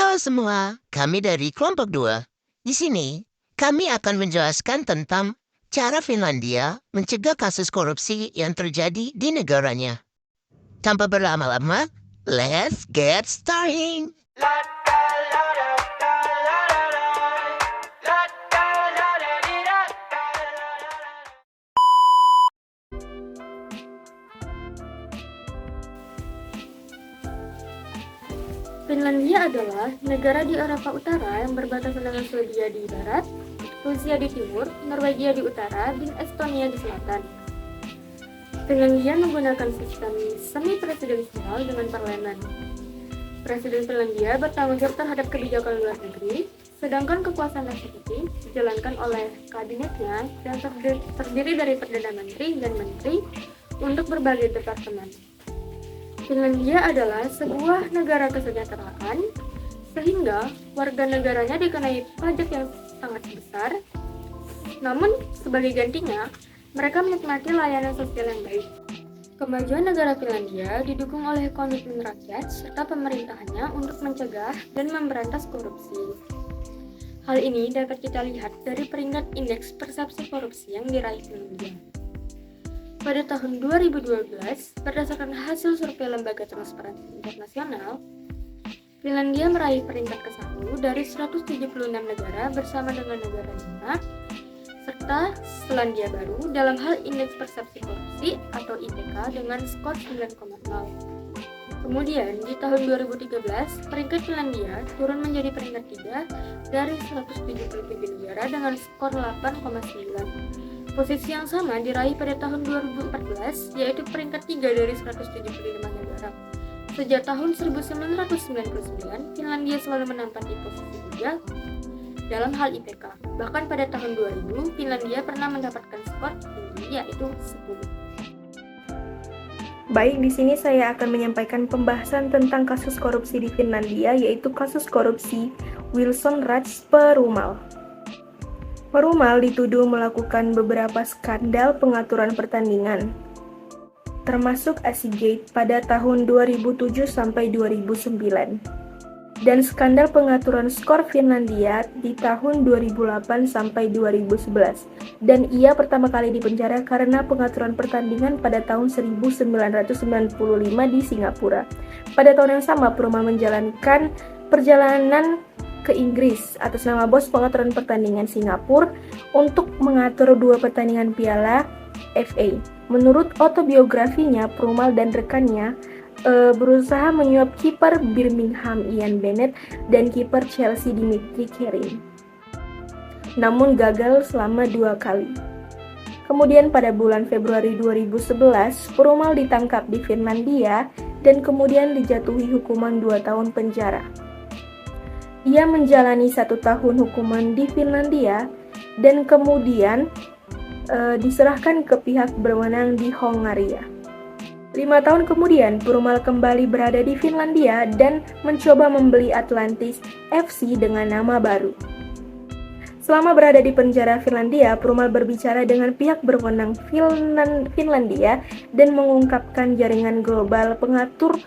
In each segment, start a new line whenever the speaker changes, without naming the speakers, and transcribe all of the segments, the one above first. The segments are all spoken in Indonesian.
Halo semua, kami dari kelompok 2. Di sini, kami akan menjelaskan tentang cara Finlandia mencegah kasus korupsi yang terjadi di negaranya. Tanpa berlama-lama, let's get starting!
Finlandia adalah negara di Eropa Utara yang berbatasan dengan Swedia di barat, Rusia di timur, Norwegia di utara, dan Estonia di selatan. Finlandia menggunakan sistem semi-presidensial dengan parlemen. Presiden Finlandia bertanggung jawab terhadap kebijakan luar negeri, sedangkan kekuasaan eksekutif dijalankan oleh kabinetnya yang terdiri dari Perdana Menteri dan Menteri untuk berbagai departemen. Finlandia adalah sebuah negara kesejahteraan, sehingga warga negaranya dikenai pajak yang sangat besar. Namun, sebagai gantinya, mereka menikmati layanan sosial yang baik. Kemajuan negara Finlandia didukung oleh komitmen rakyat serta pemerintahannya untuk mencegah dan memberantas korupsi. Hal ini dapat kita lihat dari peringkat indeks persepsi korupsi yang diraih Finlandia. Pada tahun 2012, berdasarkan hasil survei Lembaga Transparansi Internasional, Finlandia meraih peringkat ke-1 dari 176 negara bersama dengan negara China, serta Selandia Baru dalam hal indeks persepsi korupsi atau IPK dengan skor 9,0. Kemudian, di tahun 2013, peringkat Finlandia turun menjadi peringkat 3 dari 177 negara dengan skor 8,9. Posisi yang sama diraih pada tahun 2014, yaitu peringkat 3 dari 175 negara. Sejak tahun 1999, Finlandia selalu menempati posisi 3 dalam hal IPK. Bahkan pada tahun 2000, Finlandia pernah mendapatkan skor tinggi, yaitu 10.
Baik, di sini saya akan menyampaikan pembahasan tentang kasus korupsi di Finlandia, yaitu kasus korupsi Wilson Rats Perumal. Perumal dituduh melakukan beberapa skandal pengaturan pertandingan, termasuk Asigate pada tahun 2007 sampai 2009, dan skandal pengaturan skor Finlandia di tahun 2008 sampai 2011. Dan ia pertama kali dipenjara karena pengaturan pertandingan pada tahun 1995 di Singapura. Pada tahun yang sama, Perumal menjalankan perjalanan ke Inggris atas nama bos pengaturan pertandingan Singapura untuk mengatur 2 pertandingan Piala FA. Menurut autobiografinya, Perumal dan rekannya berusaha menyuap kiper Birmingham Ian Bennett dan kiper Chelsea Dimitri Kerin, namun gagal selama 2 kali. Kemudian pada bulan Februari 2011, Perumal ditangkap di Finlandia dan kemudian dijatuhi hukuman 2 tahun penjara. Ia menjalani 1 tahun hukuman di Finlandia dan kemudian diserahkan ke pihak berwenang di Hongaria. 5 tahun kemudian, Perumal kembali berada di Finlandia dan mencoba membeli Atlantis FC dengan nama baru. Selama berada di penjara Finlandia, Perumal berbicara dengan pihak berwenang Finlandia dan mengungkapkan jaringan global pengatur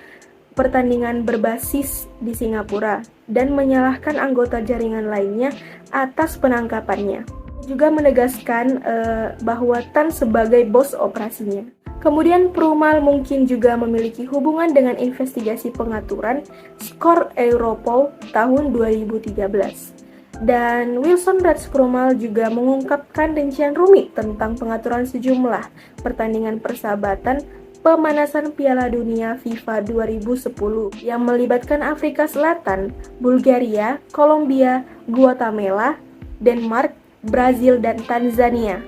pertandingan berbasis di Singapura dan menyalahkan anggota jaringan lainnya atas penangkapannya. Juga menegaskan bahwa Tan sebagai bos operasinya. Kemudian Perumal mungkin juga memiliki hubungan dengan investigasi pengaturan skor Europol tahun 2013. Dan Wilson Rats Perumal juga mengungkapkan rincian rumit tentang pengaturan sejumlah pertandingan persahabatan pemanasan Piala Dunia FIFA 2010 yang melibatkan Afrika Selatan, Bulgaria, Kolombia, Guatemala, Denmark, Brazil, dan Tanzania.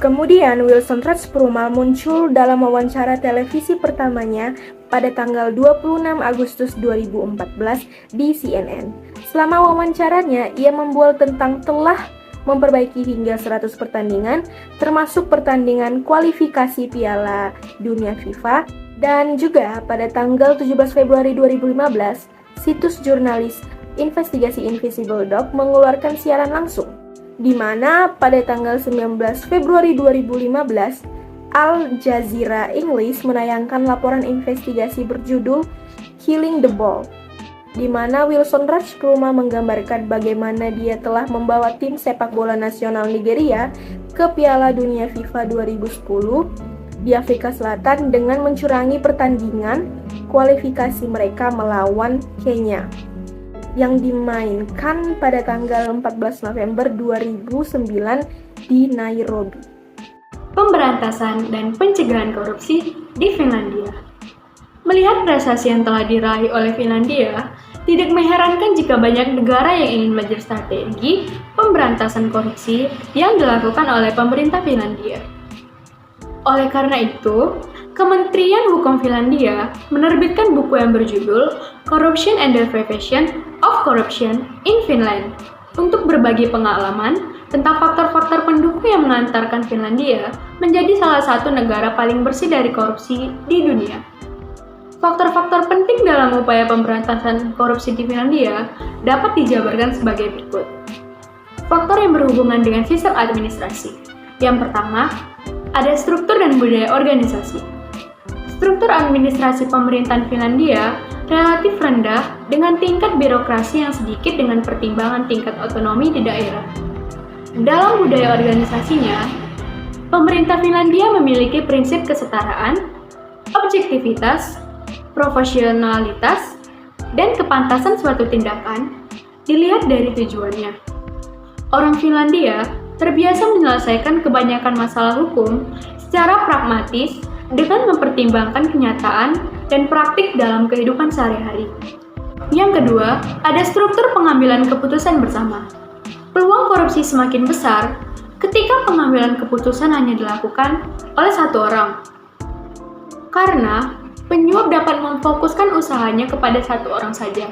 Kemudian Wilson Rats Perumal muncul dalam wawancara televisi pertamanya pada tanggal 26 Agustus 2014 di CNN. Selama wawancaranya, ia membual tentang telah memperbaiki hingga 100 pertandingan, termasuk pertandingan kualifikasi Piala Dunia FIFA, dan juga pada tanggal 17 Februari 2015, situs jurnalis investigasi Invisible Dog mengeluarkan siaran langsung, di mana pada tanggal 19 Februari 2015, Al Jazeera Inggris menayangkan laporan investigasi berjudul Killing the Ball. di mana Wilson Rajkruma menggambarkan bagaimana dia telah membawa tim sepak bola nasional Nigeria ke Piala Dunia FIFA 2010 di Afrika Selatan dengan mencurangi pertandingan kualifikasi mereka melawan Kenya yang dimainkan pada tanggal 14 November 2009 di Nairobi.
Pemberantasan dan pencegahan korupsi di Finlandia. Melihat prestasi yang telah diraih oleh Finlandia, tidak mengherankan jika banyak negara yang ingin belajar strategi pemberantasan korupsi yang dilakukan oleh pemerintah Finlandia. Oleh karena itu, Kementerian Hukum Finlandia menerbitkan buku yang berjudul Corruption and the Prevention of Corruption in Finland untuk berbagi pengalaman tentang faktor-faktor pendukung yang mengantarkan Finlandia menjadi salah satu negara paling bersih dari korupsi di dunia. Faktor-faktor penting dalam upaya pemberantasan korupsi di Finlandia dapat dijabarkan sebagai berikut. Faktor yang berhubungan dengan sistem administrasi. Yang pertama, ada struktur dan budaya organisasi. Struktur administrasi pemerintahan Finlandia relatif rendah dengan tingkat birokrasi yang sedikit dengan pertimbangan tingkat otonomi di daerah. Dalam budaya organisasinya, pemerintah Finlandia memiliki prinsip kesetaraan, objektivitas, profesionalitas, dan kepantasan suatu tindakan dilihat dari tujuannya. Orang Finlandia terbiasa menyelesaikan kebanyakan masalah hukum secara pragmatis dengan mempertimbangkan kenyataan dan praktik dalam kehidupan sehari-hari. Yang kedua, ada struktur pengambilan keputusan bersama. Peluang korupsi semakin besar ketika pengambilan keputusan hanya dilakukan oleh satu orang. Karena penyuap dapat memfokuskan usahanya kepada satu orang saja.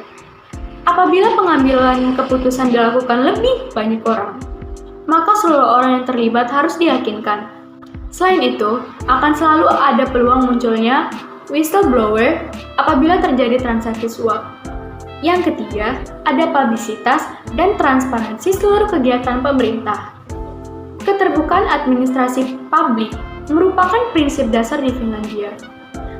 Apabila pengambilan keputusan dilakukan lebih banyak orang, maka seluruh orang yang terlibat harus diyakinkan. Selain itu, akan selalu ada peluang munculnya whistleblower apabila terjadi transaksi suap. Yang ketiga, ada publisitas dan transparansi seluruh kegiatan pemerintah. Keterbukaan administrasi publik merupakan prinsip dasar di Finlandia.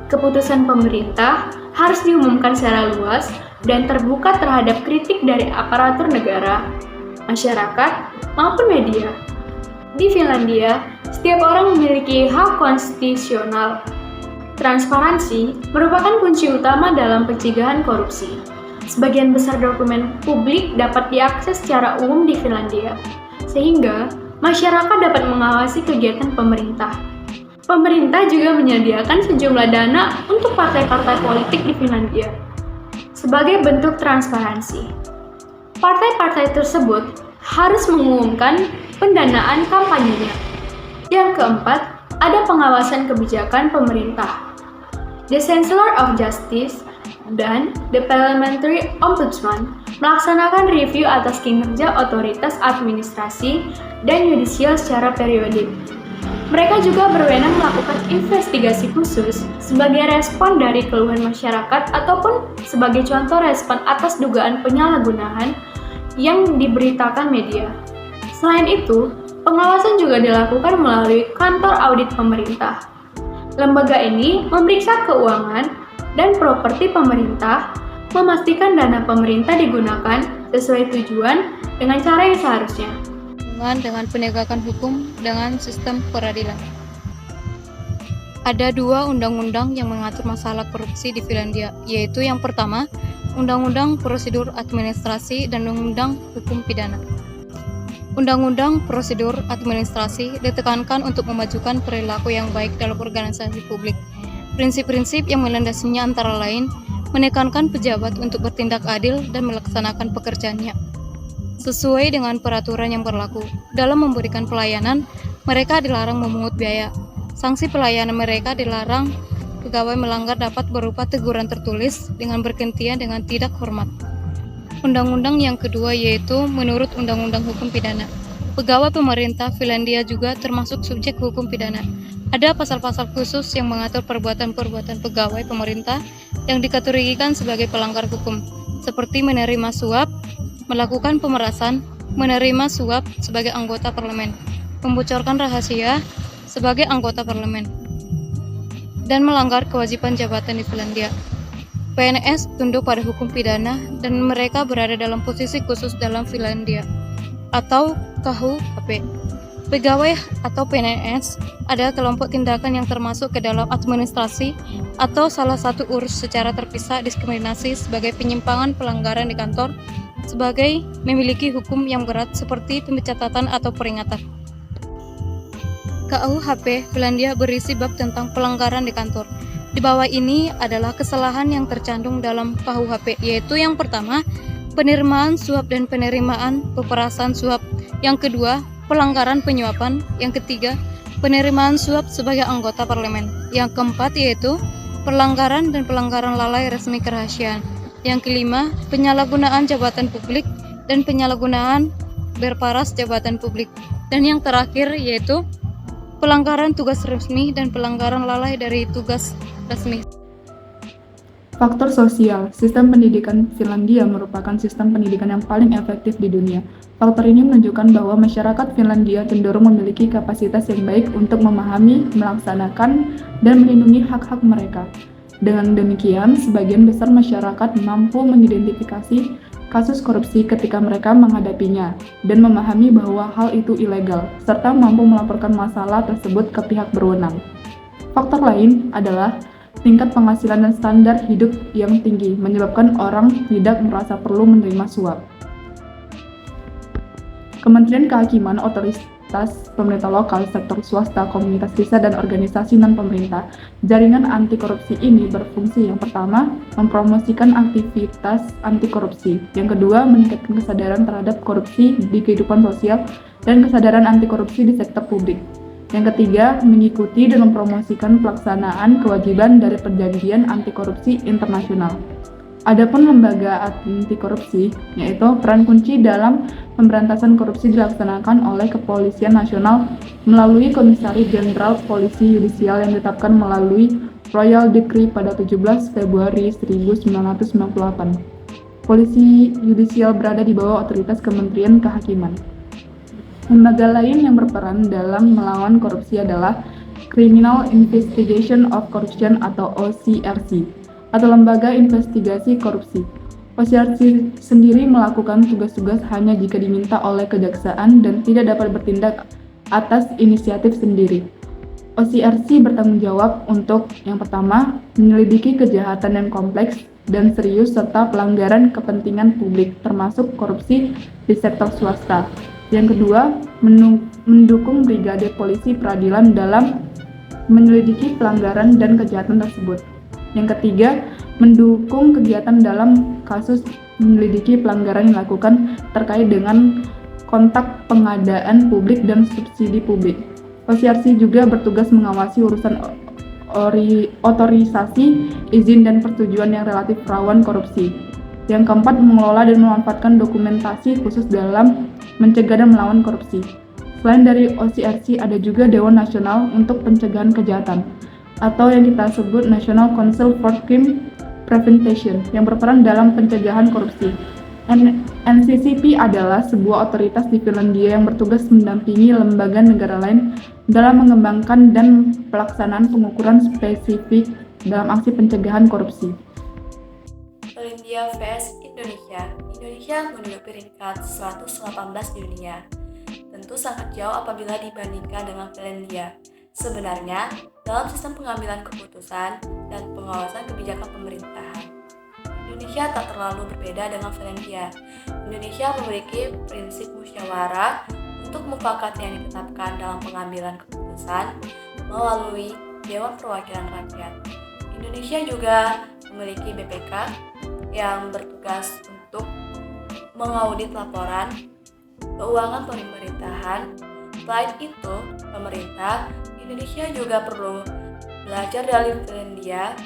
Keputusan pemerintah harus diumumkan secara luas dan terbuka terhadap kritik dari aparatur negara, masyarakat, maupun media. Di Finlandia, setiap orang memiliki hak konstitusional. Transparansi merupakan kunci utama dalam pencegahan korupsi. Sebagian besar dokumen publik dapat diakses secara umum di Finlandia, sehingga masyarakat dapat mengawasi kegiatan pemerintah. Pemerintah juga menyediakan sejumlah dana untuk partai-partai politik di Finlandia. Sebagai bentuk transparansi, partai-partai tersebut harus mengumumkan pendanaan kampanyenya. Yang keempat, ada pengawasan kebijakan pemerintah. The Chancellor of Justice dan The Parliamentary Ombudsman melaksanakan review atas kinerja otoritas administrasi dan yudisial secara periodik. Mereka juga berwenang melakukan investigasi khusus sebagai respon dari keluhan masyarakat ataupun sebagai contoh respon atas dugaan penyalahgunaan yang diberitakan media. Selain itu, pengawasan juga dilakukan melalui kantor audit pemerintah. Lembaga ini memeriksa keuangan dan properti pemerintah, memastikan dana pemerintah digunakan sesuai tujuan dengan cara yang seharusnya.
Dengan penegakan hukum dengan sistem peradilan. Ada dua undang-undang yang mengatur masalah korupsi di Finlandia, yaitu yang pertama, Undang-Undang Prosedur Administrasi dan Undang Hukum Pidana. Undang-Undang Prosedur Administrasi ditekankan untuk memajukan perilaku yang baik dalam organisasi publik. Prinsip-prinsip yang melandasinya antara lain menekankan pejabat untuk bertindak adil dan melaksanakan pekerjaannya sesuai dengan peraturan yang berlaku. Dalam memberikan pelayanan, mereka dilarang memungut biaya. Sanksi pelayanan mereka dilarang pegawai melanggar dapat berupa teguran tertulis dengan bergantian dengan tidak hormat. Undang-undang yang kedua yaitu menurut Undang-Undang Hukum Pidana. Pegawai pemerintah Finlandia juga termasuk subjek hukum pidana. Ada pasal-pasal khusus yang mengatur perbuatan-perbuatan pegawai pemerintah yang dikategorikan sebagai pelanggar hukum, seperti menerima suap, melakukan pemerasan, menerima suap sebagai anggota parlemen, membocorkan rahasia sebagai anggota parlemen, dan melanggar kewajiban jabatan di Finlandia. PNS tunduk pada hukum pidana dan mereka berada dalam posisi khusus dalam Finlandia atau KUHP. Pegawai atau PNS adalah kelompok tindakan yang termasuk ke dalam administrasi atau salah satu urus secara terpisah diskriminasi sebagai penyimpangan pelanggaran di kantor sebagai memiliki hukum yang berat seperti pemecatan atau peringatan. KUHP Finlandia berisi bab tentang pelanggaran di kantor. Di bawah ini adalah kesalahan yang tercantum dalam KUHP, yaitu yang pertama, penerimaan suap dan penerimaan peperasan suap. Yang kedua, pelanggaran penyuapan. Yang ketiga, penerimaan suap sebagai anggota parlemen. Yang keempat yaitu pelanggaran dan pelanggaran lalai resmi kerahasiaan. Yang kelima, penyalahgunaan jabatan publik dan penyalahgunaan berparas jabatan publik. Dan yang terakhir yaitu pelanggaran tugas resmi dan pelanggaran lalai dari tugas resmi.
Faktor sosial, sistem pendidikan Finlandia merupakan sistem pendidikan yang paling efektif di dunia. Faktor ini menunjukkan bahwa masyarakat Finlandia cenderung memiliki kapasitas yang baik untuk memahami, melaksanakan, dan melindungi hak-hak mereka. Dengan demikian, sebagian besar masyarakat mampu mengidentifikasi kasus korupsi ketika mereka menghadapinya dan memahami bahwa hal itu ilegal, serta mampu melaporkan masalah tersebut ke pihak berwenang. Faktor lain adalah tingkat penghasilan dan standar hidup yang tinggi menyebabkan orang tidak merasa perlu menerima suap. Kementerian Kehakiman, otoritas pemerintah lokal, sektor swasta, komunitas riset, dan organisasi non-pemerintah, jaringan anti korupsi ini berfungsi yang pertama, mempromosikan aktivitas anti korupsi, yang kedua, meningkatkan kesadaran terhadap korupsi di kehidupan sosial dan kesadaran anti korupsi di sektor publik. Yang ketiga, mengikuti dan mempromosikan pelaksanaan kewajiban dari perjanjian anti korupsi internasional. Adapun lembaga anti korupsi, yaitu peran kunci dalam pemberantasan korupsi dilaksanakan oleh Kepolisian Nasional melalui Komisaris Jenderal Polisi Yudisial yang ditetapkan melalui Royal Decree pada 17 Februari 1998. Polisi Yudisial berada di bawah otoritas Kementerian Kehakiman. Lembaga lain yang berperan dalam melawan korupsi adalah Criminal Investigation of Corruption atau OCRC, atau Lembaga Investigasi Korupsi. OCRC sendiri melakukan tugas-tugas hanya jika diminta oleh kejaksaan dan tidak dapat bertindak atas inisiatif sendiri. OCRC bertanggung jawab untuk, yang pertama, menyelidiki kejahatan yang kompleks dan serius serta pelanggaran kepentingan publik, termasuk korupsi di sektor swasta. Yang kedua, mendukung brigade polisi peradilan dalam menyelidiki pelanggaran dan kejahatan tersebut. Yang ketiga, mendukung kegiatan dalam kasus menyelidiki pelanggaran yang dilakukan terkait dengan kontak pengadaan publik dan subsidi publik. OCRC juga bertugas mengawasi urusan otorisasi, izin, dan persetujuan yang relatif rawan korupsi. Yang keempat, mengelola dan memanfaatkan dokumentasi khusus dalam mencegah dan melawan korupsi. Selain dari OCRC, ada juga Dewan Nasional untuk Pencegahan Kejahatan, atau yang kita sebut National Council for Crime Prevention, yang berperan dalam pencegahan korupsi. NCCP adalah sebuah otoritas di Finlandia yang bertugas mendampingi lembaga negara lain dalam mengembangkan dan pelaksanaan pengukuran spesifik dalam aksi pencegahan korupsi.
Finlandia vs Indonesia. Indonesia menduduki peringkat 118 di dunia. Tentu sangat jauh apabila dibandingkan dengan Finlandia. Sebenarnya, dalam sistem pengambilan keputusan dan pengawasan kebijakan pemerintahan, Indonesia tak terlalu berbeda dengan Finlandia. Indonesia memiliki prinsip musyawarah untuk mufakat yang ditetapkan dalam pengambilan keputusan melalui Dewan Perwakilan Rakyat. Indonesia juga memiliki BPK yang bertugas untuk mengaudit laporan keuangan pemerintahan. Selain itu, pemerintah Indonesia juga perlu belajar dari Finlandia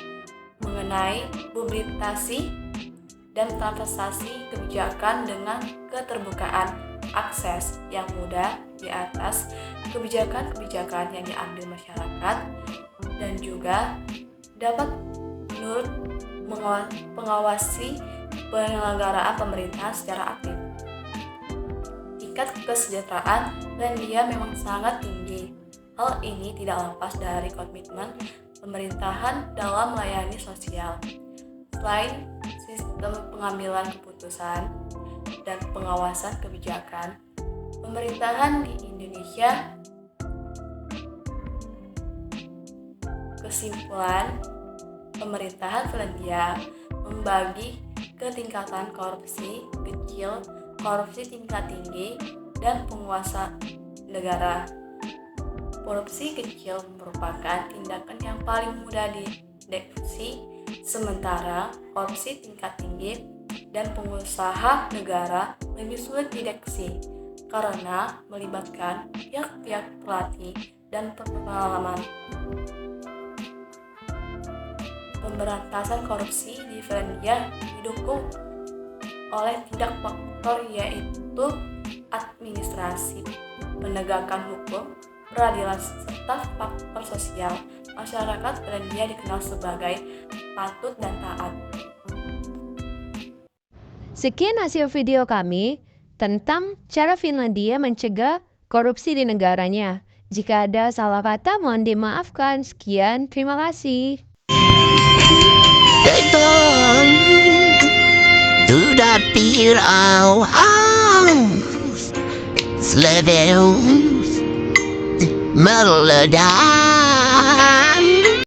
mengenai publikasi dan transaksi kebijakan dengan keterbukaan akses yang mudah di atas kebijakan-kebijakan yang diambil masyarakat dan juga dapat menurut mengawasi penyelenggaraan pemerintahan secara aktif. Tingkat kesejahteraan Finlandia memang sangat tinggi. Hal ini tidak lepas dari komitmen pemerintahan dalam melayani sosial. Selain sistem pengambilan keputusan dan pengawasan kebijakan, pemerintahan di Indonesia. Kesimpulan, pemerintahan Finlandia membagi ke tingkatan korupsi kecil, korupsi tingkat tinggi, dan penguasa negara. Korupsi kecil merupakan tindakan yang paling mudah dideteksi, sementara korupsi tingkat tinggi dan pengusaha negara lebih sulit dideteksi karena melibatkan pihak-pihak terlatih dan berpengalaman. Pemberantasan korupsi di Finlandia didukung oleh tiga faktor, yaitu administrasi, penegakan hukum, peradilan, serta faktor sosial. Masyarakat Finlandia dikenal sebagai patut dan taat.
Sekian hasil video kami tentang cara Finlandia mencegah korupsi di negaranya. Jika ada salah kata, mohon dimaafkan. Sekian, terima kasih.
Datang sudah pirau meledak.